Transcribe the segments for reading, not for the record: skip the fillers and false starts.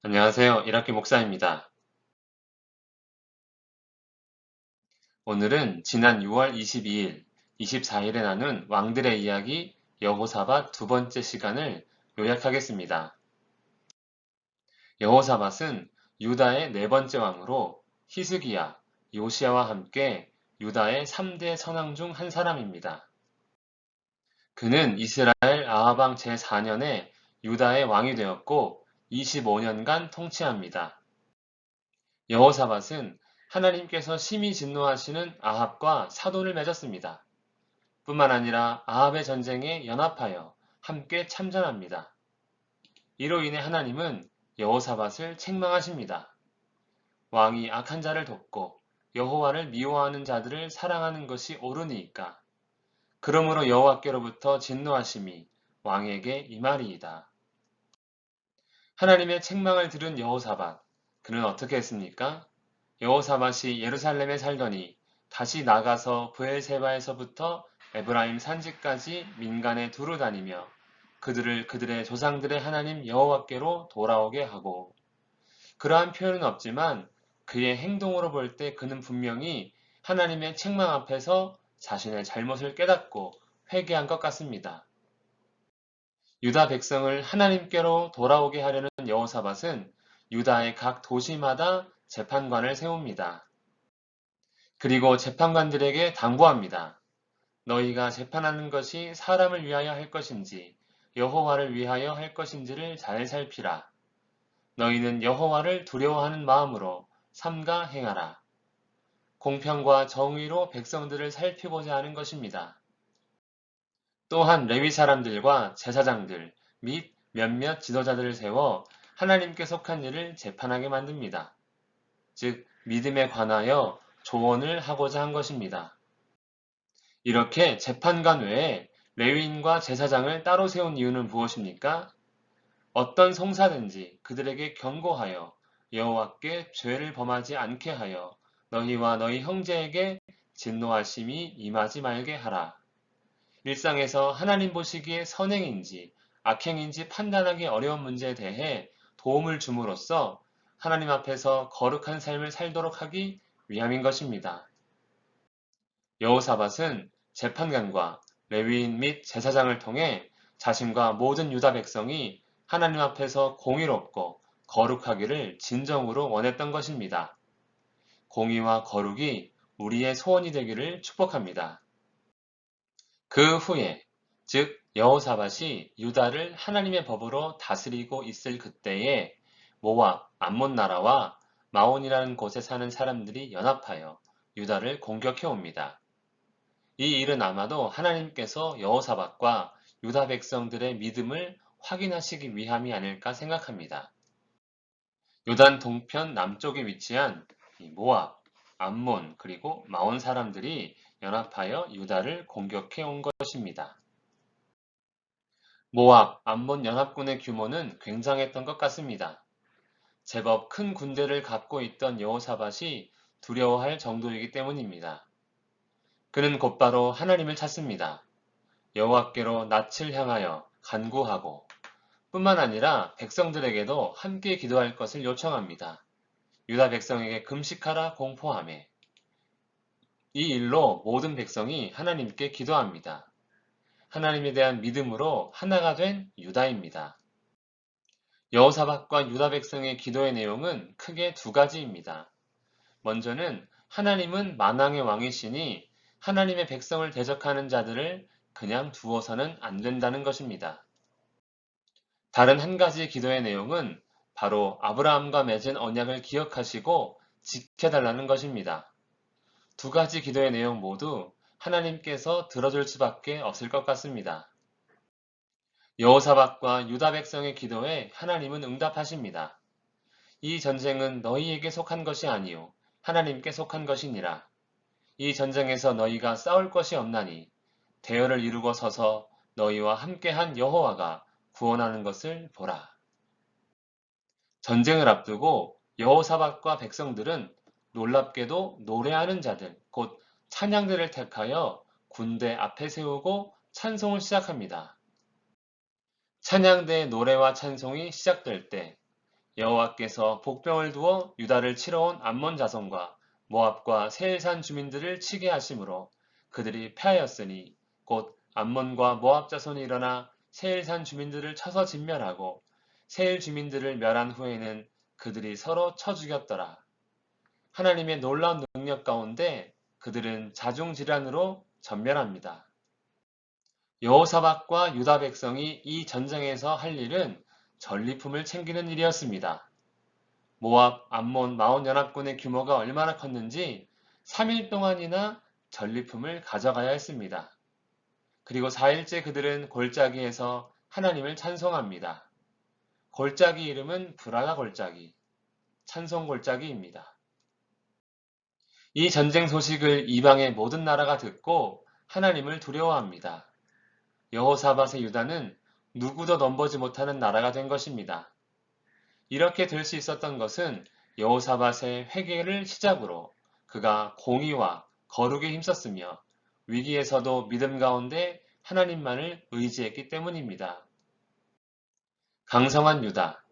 안녕하세요. 이라키 목사입니다. 오늘은 지난 6월 22일, 24일에 나눈 왕들의 이야기 여호사밧 두 번째 시간을 요약하겠습니다. 여호사밧은 유다의 네 번째 왕으로 히스기야, 요시야와 함께 유다의 3대 선왕 중 한 사람입니다. 그는 이스라엘 아하방 제4년에 유다의 왕이 되었고 25년간 통치합니다. 여호사밧은 하나님께서 심히 진노하시는 아합과 사돈을 맺었습니다. 뿐만 아니라 아합의 전쟁에 연합하여 함께 참전합니다. 이로 인해 하나님은 여호사밧을 책망하십니다. 왕이 악한 자를 돕고 여호와를 미워하는 자들을 사랑하는 것이 옳으니까. 그러므로 여호와께로부터 진노하심이 왕에게 임하리이다. 하나님의 책망을 들은 여호사밧, 그는 어떻게 했습니까? 여호사밧이 예루살렘에 살더니 다시 나가서 브엘세바에서부터 에브라임 산지까지 민간에 두루 다니며 그들을 그들의 조상들의 하나님 여호와께로 돌아오게 하고, 그러한 표현은 없지만 그의 행동으로 볼 때 그는 분명히 하나님의 책망 앞에서 자신의 잘못을 깨닫고 회개한 것 같습니다. 유다 백성을 하나님께로 돌아오게 하려는 여호사밧은 유다의 각 도시마다 재판관을 세웁니다. 그리고 재판관들에게 당부합니다. 너희가 재판하는 것이 사람을 위하여 할 것인지 여호와를 위하여 할 것인지를 잘 살피라. 너희는 여호와를 두려워하는 마음으로 삼가 행하라. 공평과 정의로 백성들을 살피고자 하는 것입니다. 또한 레위 사람들과 제사장들 및 몇몇 지도자들을 세워 하나님께 속한 일을 재판하게 만듭니다. 즉, 믿음에 관하여 조언을 하고자 한 것입니다. 이렇게 재판관 외에 레위인과 제사장을 따로 세운 이유는 무엇입니까? 어떤 송사든지 그들에게 경고하여 여호와께 죄를 범하지 않게 하여 너희와 너희 형제에게 진노하심이 임하지 말게 하라. 일상에서 하나님 보시기에 선행인지 악행인지 판단하기 어려운 문제에 대해 도움을 줌으로써 하나님 앞에서 거룩한 삶을 살도록 하기 위함인 것입니다. 여호사밧은 재판관과 레위인 및 제사장을 통해 자신과 모든 유다 백성이 하나님 앞에서 공의롭고 거룩하기를 진정으로 원했던 것입니다. 공의와 거룩이 우리의 소원이 되기를 축복합니다. 그 후에, 즉 여호사밧이 유다를 하나님의 법으로 다스리고 있을 그때에 모압, 암몬 나라와 마온이라는 곳에 사는 사람들이 연합하여 유다를 공격해 옵니다. 이 일은 아마도 하나님께서 여호사밧과 유다 백성들의 믿음을 확인하시기 위함이 아닐까 생각합니다. 요단 동편 남쪽에 위치한 모압, 암몬 그리고 마온 사람들이 연합하여 유다를 공격해 온 것입니다. 모압, 암몬 연합군의 규모는 굉장했던 것 같습니다. 제법 큰 군대를 갖고 있던 여호사밧이 두려워할 정도이기 때문입니다. 그는 곧바로 하나님을 찾습니다. 여호와께로 낯을 향하여 간구하고 뿐만 아니라 백성들에게도 함께 기도할 것을 요청합니다. 유다 백성에게 금식하라 공포하매 이 일로 모든 백성이 하나님께 기도합니다. 하나님에 대한 믿음으로 하나가 된 유다입니다. 여호사밧과 유다 백성의 기도의 내용은 크게 두 가지입니다. 먼저는 하나님은 만왕의 왕이시니 하나님의 백성을 대적하는 자들을 그냥 두어서는 안 된다는 것입니다. 다른 한 가지 기도의 내용은 바로 아브라함과 맺은 언약을 기억하시고 지켜달라는 것입니다. 두 가지 기도의 내용 모두 하나님께서 들어줄 수밖에 없을 것 같습니다. 여호사밧과 유다 백성의 기도에 하나님은 응답하십니다. 이 전쟁은 너희에게 속한 것이 아니요 하나님께 속한 것이니라. 이 전쟁에서 너희가 싸울 것이 없나니 대열을 이루고 서서 너희와 함께한 여호와가 구원하는 것을 보라. 전쟁을 앞두고 여호사밧과 백성들은 놀랍게도 노래하는 자들, 곧 찬양들을 택하여 군대 앞에 세우고 찬송을 시작합니다. 찬양대의 노래와 찬송이 시작될 때 여호와께서 복병을 두어 유다를 치러 온 암몬 자손과 모압과 세일산 주민들을 치게 하심으로 그들이 패하였으니 곧 암몬과 모압 자손이 일어나 세일산 주민들을 쳐서 진멸하고 세일 주민들을 멸한 후에는 그들이 서로 쳐 죽였더라. 하나님의 놀라운 능력 가운데 그들은 자중질환으로 전멸합니다. 여호사밧과 유다 백성이 이 전쟁에서 할 일은 전리품을 챙기는 일이었습니다. 모압, 암몬, 마온 연합군의 규모가 얼마나 컸는지 3일 동안이나 전리품을 가져가야 했습니다. 그리고 4일째 그들은 골짜기에서 하나님을 찬송합니다. 골짜기 이름은 브라가 골짜기, 찬송 골짜기입니다. 이 전쟁 소식을 이방의 모든 나라가 듣고 하나님을 두려워합니다. 여호사밧의 유다는 누구도 넘보지 못하는 나라가 된 것입니다. 이렇게 될 수 있었던 것은 여호사밧의 회개를 시작으로 그가 공의와 거룩에 힘썼으며 위기에서도 믿음 가운데 하나님만을 의지했기 때문입니다. 강성한 유다.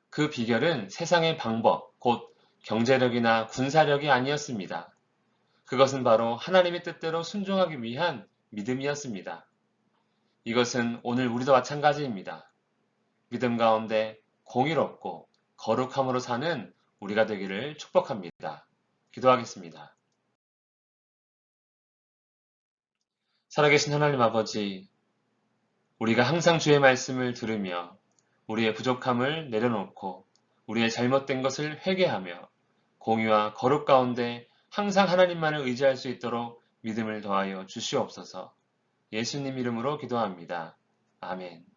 그 비결은 세상의 방법, 곧 경제력이나 군사력이 아니었습니다. 그것은 바로 하나님의 뜻대로 순종하기 위한 믿음이었습니다. 이것은 오늘 우리도 마찬가지입니다. 믿음 가운데 공의롭고 거룩함으로 사는 우리가 되기를 축복합니다. 기도하겠습니다. 살아계신 하나님 아버지, 우리가 항상 주의 말씀을 들으며 우리의 부족함을 내려놓고 우리의 잘못된 것을 회개하며 공의와 거룩 가운데 항상 하나님만을 의지할 수 있도록 믿음을 더하여 주시옵소서. 예수님 이름으로 기도합니다. 아멘.